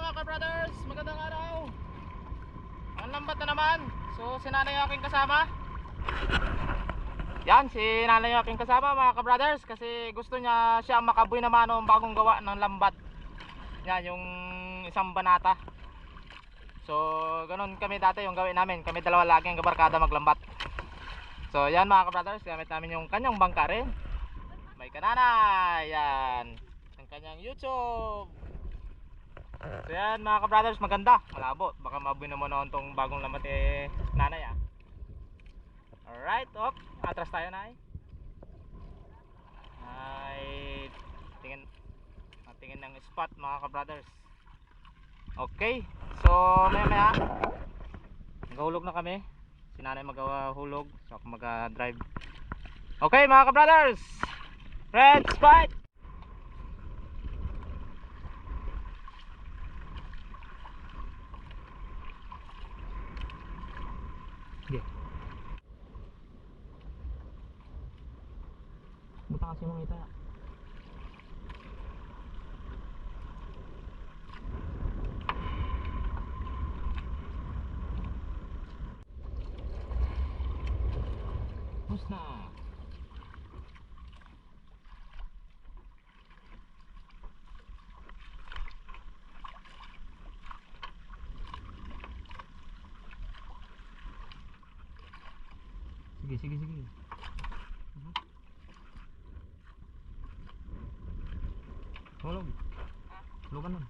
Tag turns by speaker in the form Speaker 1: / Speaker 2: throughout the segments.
Speaker 1: mga ka-brothers, magandang araw. Ang lambat na naman. So si nanay aking kasama. Yan, si nanay aking kasama mga ka-brothers. Kasi gusto niya siya makabuy naman ng bagong gawa ng lambat. Yan, yung isang banata. So ganun kami dati yung gawin namin. Kami dalawa lagi ang kabarkada maglambat. So yan mga ka-brothers, gamit namin yung kanyang bangka rin. May kananay, yan. Ang kanyang YouTube. So yan mga ka-brothers, maganda, malabo. Baka mabuhay naman ako itong bagong lambat nanay Alright, atras tayo nay. Ay, tingin ng spot mga ka-brothers. Okay, so maya maghulog na kami. Si nanay maghulog, so ako mag-drive. Okay mga ka-brothers, red spot. Sige. Buta kasi mga ita. Bus na. Sige. Hulog. Hulugan nun.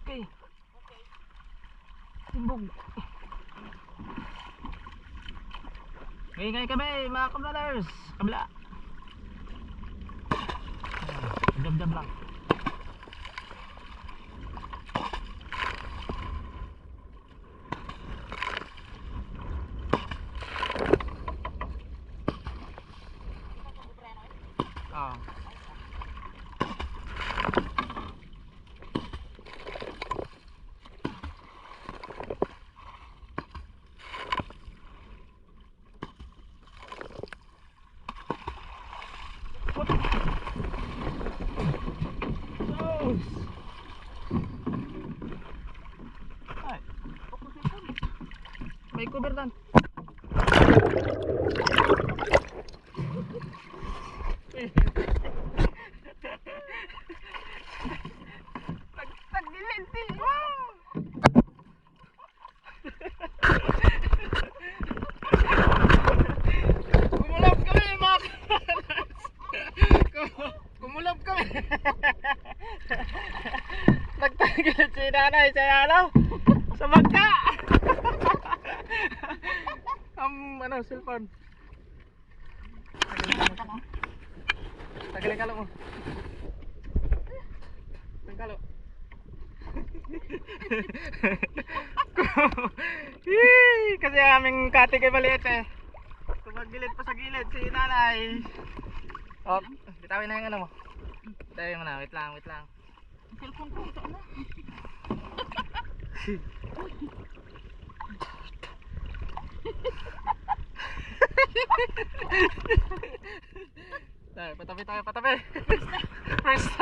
Speaker 1: Okay. Timbog. Ngay kami mga ka-brothers. Kabila. Jam lang. May cover dan. Tagdilintin. Kumulab kami mga kumulab kami. Nagtagilid si nanay sa ano? Sa bangka. Cellphone. Tagalin kalo mo. Kalo. Kasi aming kati kay maliit Tumagilid pa sa gilid si nanay. Bitawin na yung ano mo. Bitawin mo na, wait lang.
Speaker 2: Cellphone ko ito na. Patabi. First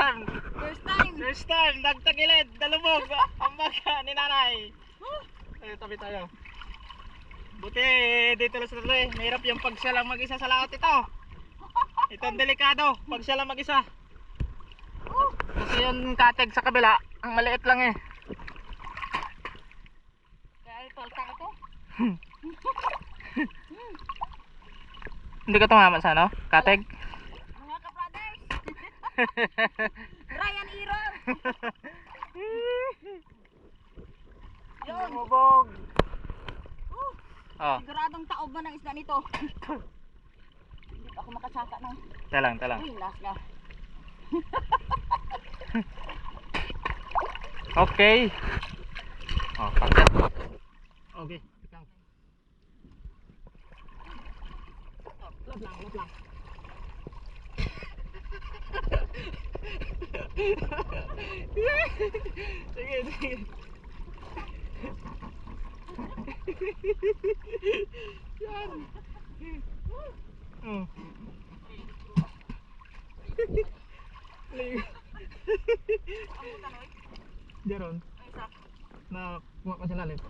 Speaker 2: time nagtagilid, dalubog ang bangka ni nanay. Tabi tayo. Buti dito lang sa mahirap yung pag siya lang mag-isa sa laot ito. Itong delikado pag siya lang mag-isa. Kasi yung kateg sa kabila ang maliit lang Kaya palta ito.
Speaker 1: Hindi ka tumama sa ano? Kateg?
Speaker 2: Mga ka-brothers. Ryan Iron. Yun.
Speaker 1: Mubog.
Speaker 2: Siguradong taob man ang isda nito. Hindi ako makasaka ng.
Speaker 1: Talang.
Speaker 2: Uy, last na.
Speaker 1: Okay. Pagkat. Okay. Lap lang. Sige. Yan.
Speaker 2: Jaron. Na kuha pa sa lalim.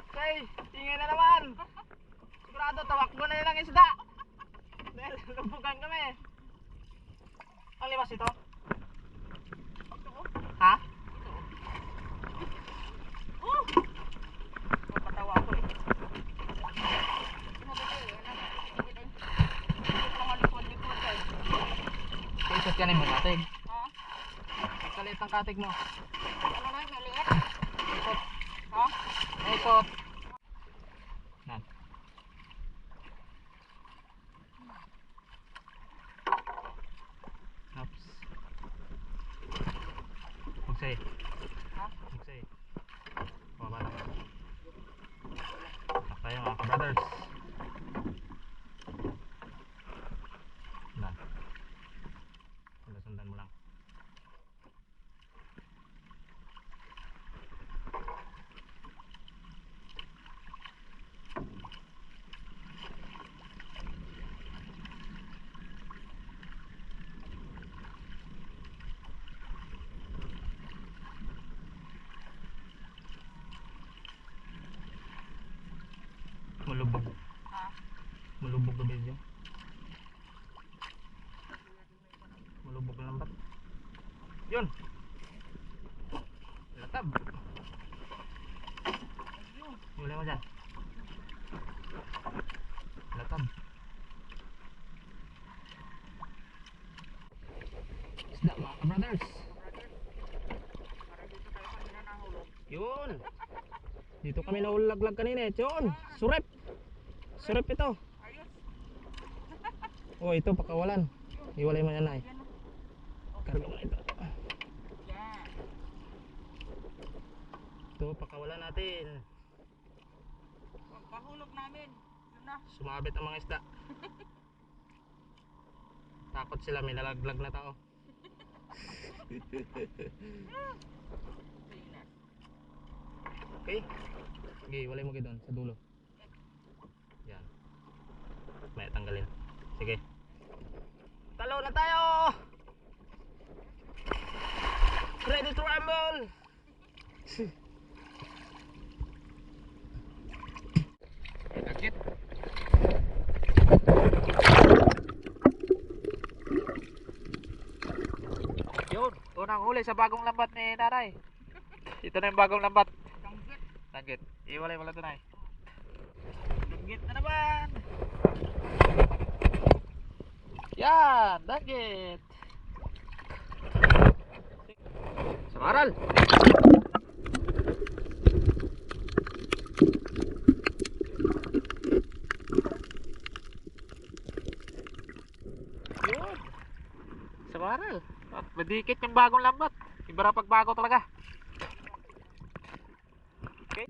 Speaker 2: Okay, ingay na naman. Sigurado tawakbo na nilang isda. Dahil lubugan kami. Ang limas ito? Ha?
Speaker 3: Mapatawa ako eh.
Speaker 1: Isot ka na mo katig.
Speaker 3: Ha?
Speaker 1: Kalit ang katig mo.
Speaker 3: Ano na, maliit?
Speaker 1: Isot.
Speaker 3: Ha?
Speaker 1: Isot. Nan. Ups. Magsay.
Speaker 3: Ha?
Speaker 1: Magsay. Baba na. Nak tayo mga ka-brothers. Nan. Sundan mo lang. Malubog.
Speaker 3: Ha?
Speaker 1: Malubog na medyo. Malubog na lambat. Yun. Latab. Mulai mo dyan. Latab. Isda mga ka-brothers.
Speaker 3: Para dito tayo kanina nahulog.
Speaker 1: Yun. Dito kami naulaglag kanina eh. Yun. Surep. Surep ito.
Speaker 3: Ayos.
Speaker 1: Oh, ito pakawalan. Iwalay mo yan ay.
Speaker 3: Yan o.
Speaker 1: Karga mo na ito.
Speaker 3: Yan.
Speaker 1: Ito pakawalan natin.
Speaker 3: Pagpahulog namin. Yun na.
Speaker 1: Sumabit ang mga isda. Takot sila, may nalaglag na tao. Okay. Sige, walay mo doon sa dulo. Yan. May tanggalin. Sige. Talo na tayo! Ready to rumble! Sakit. Yun, unang huli sa bagong lambat ni nanay. Ito na yung bagong lambat.
Speaker 3: Danggit.
Speaker 1: Danggit. Iwalay wala ito na eh. Danggit na naman. Yan, danggit. Samaral. Yun. Samaral. At madikit yung bagong lambat. Iba na pagbago talaga. Okay.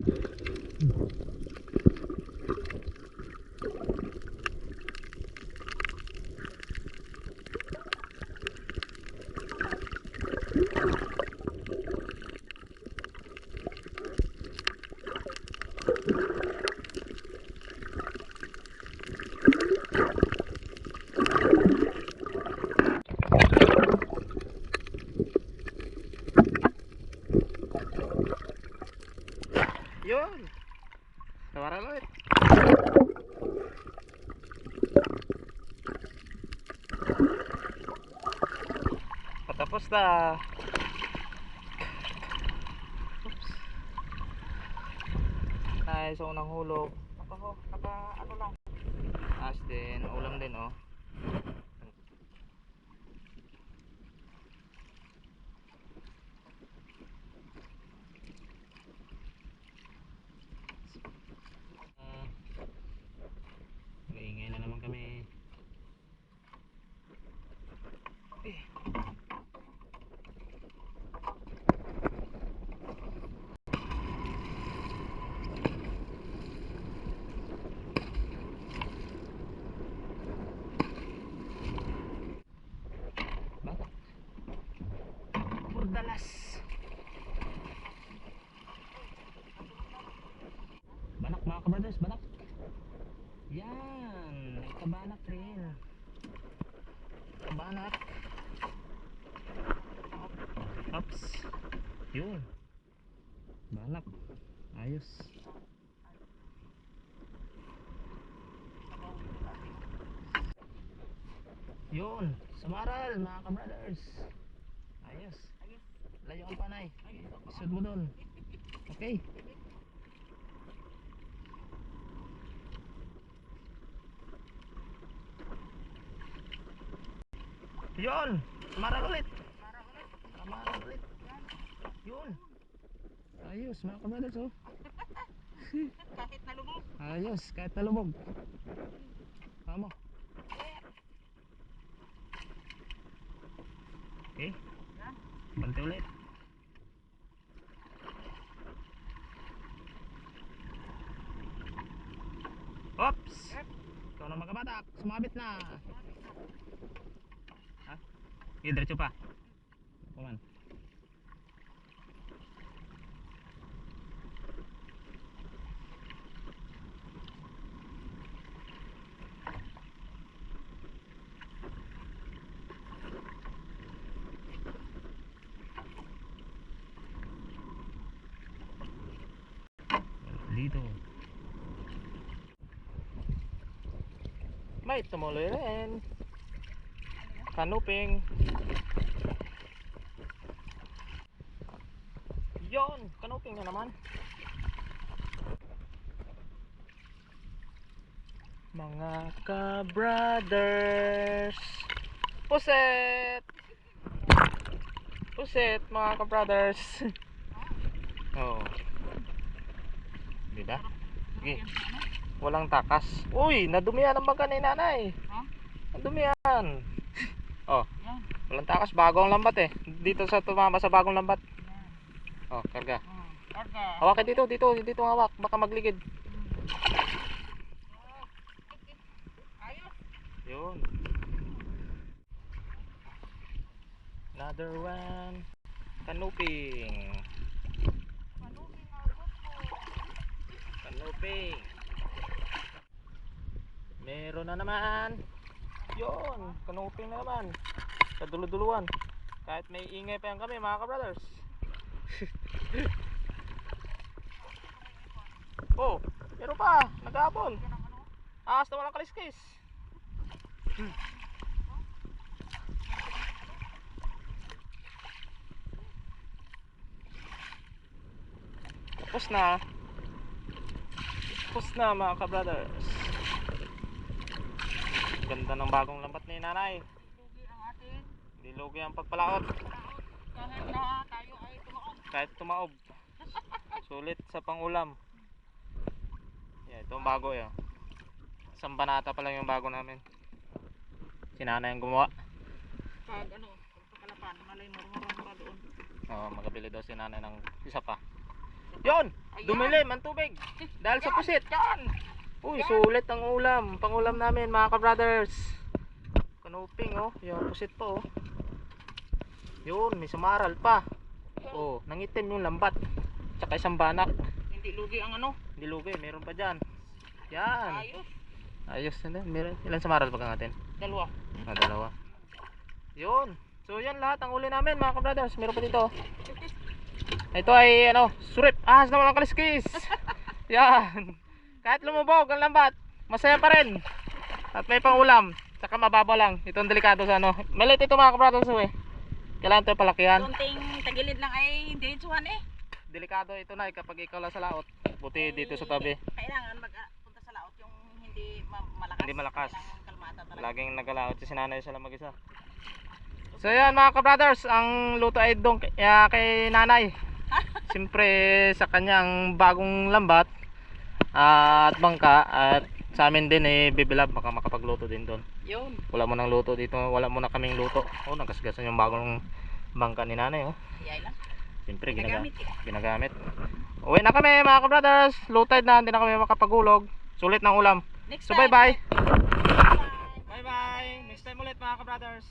Speaker 1: Yun. Tawaran ulit. Patapos na. Oops. Ay, so unang hulog.
Speaker 3: Naka ano lang.
Speaker 1: As din, ulam din oh. Maingay na naman kami. Batak. Burdalas. Banak mga kabrothers, banak. Yan, kabanak rin. Kabanak. Yun. Banak. Ayos. Yun. Samaral mga ka-brothers. Ayos. Layo ang panay. Isod mo dun. Okay. Yun. Samaral ulit. Samaral ulit. Yun. Ayos mga ka-brothers oh.
Speaker 3: Kahit nalubog.
Speaker 1: Ayos kahit talubog. Tama. Okay. Bante ulit. Oops. Ikaw na magkabatak. Sumabit na. Ha? Sige, diretso pa. Kuman. Dito. May tumuloy rin. Kanuping. Yon, kanuping na naman. Mga ka-brothers. Puset. Puset mga ka-brothers. Oh. Diba? Sige. Walang takas. Uy, nadumihan ang bangka ni nanay.
Speaker 3: Ha?
Speaker 1: Nadumihan. Oh,
Speaker 3: Yan.
Speaker 1: walang takas. Bagong lambat eh. Dito sa tumama sa bagong lambat. Oh, karga.
Speaker 3: Karga.
Speaker 1: Hawakan dito, dito ang hawak. Baka magligid.
Speaker 3: Ayos.
Speaker 1: Yun. Another one. Kanuping. Kanuping. Meron na naman. Yun, kanuping na naman. Sa dulo-duluan. Kahit may ingay pa yan kami mga ka-brothers. Oh, meron pa. Nag-aabon. Ahas na walang kaliskis. Tapos na. Tapos na mga ka-brothers. Ganda ng bagong lambat ni nanay.
Speaker 3: Lugi ang atin.
Speaker 1: Hindi lugi ang pagpalaot.
Speaker 3: Kahit na tayo ay tumaon.
Speaker 1: Kahit tumaob. Sulit sa pangulam. Yeah, ito ang bago yan. Isang banata pa lang yung bago namin. Si nanay ang gumawa.
Speaker 3: Pag pagkakalapan, malay marunong pa doon.
Speaker 1: Oo, magabili daw si nanay ng isa pa. Yun! Dumilim ang tubig. Dahil sa pusit.
Speaker 3: Yan!
Speaker 1: Uy, sulit ang ulam. Pangulam namin mga ka-brothers. Kanuping oh. Yung pusit po oh. Yun, may samaral pa. Oh, nangitim yung lambat. Tsaka isang banak.
Speaker 3: Hindi lugi ang
Speaker 1: Hindi lugi, meron pa dyan. Yan.
Speaker 3: Ayos.
Speaker 1: Ayos na din. Meron. Ilan samaral pa natin?
Speaker 3: Dalawa.
Speaker 1: Dalawa. Yun. So yan lahat ang uli namin mga ka-brothers. Meron pa dito. Ito ay surip. Ahas na walang kaliskis. Yan. Kahit lumubog ang lambat, masaya pa rin. At may pangulam. Saka mababaw lang. Itong delikado sa Malit ito mga ka-brothers eh. Kailangan ito palakihan.
Speaker 3: Kunting tagilid lang ay diretsuhan eh.
Speaker 1: Delikado ito na kapag ikaw lang sa laot. Buti dito sa tabi.
Speaker 3: Kailangan magpunta sa laot yung hindi malakas.
Speaker 1: Hindi malakas.
Speaker 3: Kailangan kalmata talaga.
Speaker 1: Laging nagalaot si nanay sila mag-isa. So yan mga ka-brothers, ang luto ay doon kay nanay. Siyempre sa kanyang bagong lambat at bangka, at sa amin din bibilab, baka makapagluto din doon.
Speaker 3: Yun.
Speaker 1: Wala mo nang luto dito, wala mo na kaming luto. Oh, nagasgasan yung bagong bangka ni nanay oh.
Speaker 3: Yay lang.
Speaker 1: Siyempre
Speaker 3: Ginagamit
Speaker 1: ginagamit. Uwi na kami mga ka-brothers, low tide na, hindi na kami makapagulog. Sulit ng ulam.
Speaker 3: Next
Speaker 1: So
Speaker 3: time.
Speaker 1: bye bye.
Speaker 3: Bye.
Speaker 2: Bye bye. Next time ulit mga ka-brothers.